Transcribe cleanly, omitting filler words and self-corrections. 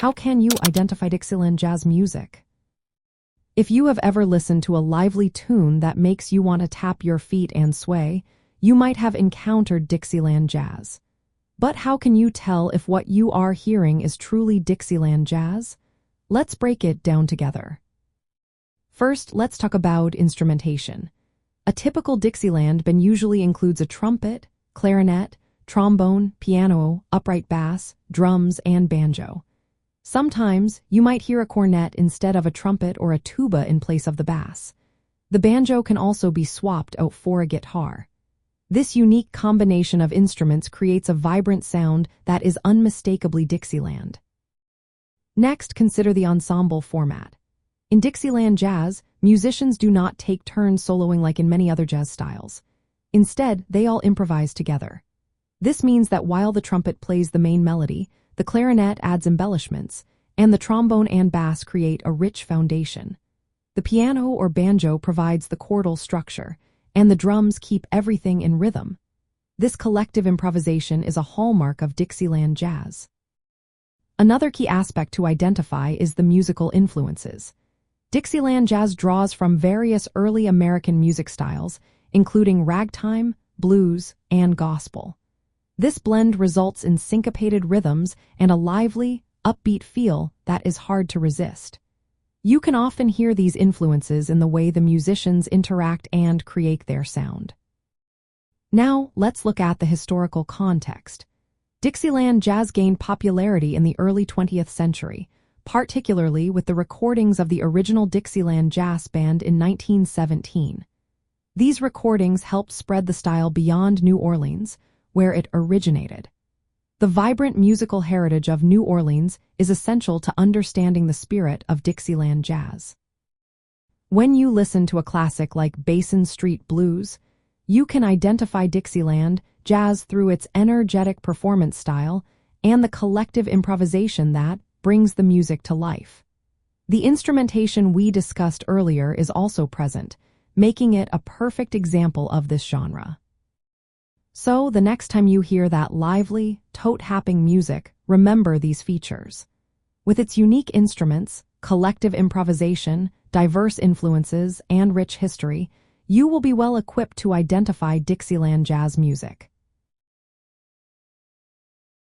How can you identify Dixieland jazz music? If you have ever listened to a lively tune that makes you want to tap your feet and sway, you might have encountered Dixieland jazz. But how can you tell if what you are hearing is truly Dixieland jazz? Let's break it down together. First, let's talk about instrumentation. A typical Dixieland band usually includes a trumpet, clarinet, trombone, piano, upright bass, drums, and banjo. Sometimes, you might hear a cornet instead of a trumpet or a tuba in place of the bass. The banjo can also be swapped out for a guitar. This unique combination of instruments creates a vibrant sound that is unmistakably Dixieland. Next, consider the ensemble format. In Dixieland jazz, musicians do not take turns soloing like in many other jazz styles. Instead, they all improvise together. This means that while the trumpet plays the main melody, the clarinet adds embellishments, and the trombone and bass create a rich foundation. The piano or banjo provides the chordal structure, and the drums keep everything in rhythm. This collective improvisation is a hallmark of Dixieland jazz. Another key aspect to identify is the musical influences. Dixieland jazz draws from various early American music styles, including ragtime, blues, and gospel. This blend results in syncopated rhythms and a lively, upbeat feel that is hard to resist. You can often hear these influences in the way the musicians interact and create their sound. Now, let's look at the historical context. Dixieland jazz gained popularity in the early 20th century, particularly with the recordings of the original Dixieland Jazz Band in 1917. These recordings helped spread the style beyond New Orleans, where it originated. The vibrant musical heritage of New Orleans is essential to understanding the spirit of Dixieland jazz. When you listen to a classic like Basin Street Blues, you can identify Dixieland jazz through its energetic performance style and the collective improvisation that brings the music to life. The instrumentation we discussed earlier is also present, making it a perfect example of this genre. So, the next time you hear that lively, toe-tapping music, remember these features. With its unique instruments, collective improvisation, diverse influences, and rich history, you will be well equipped to identify Dixieland jazz music.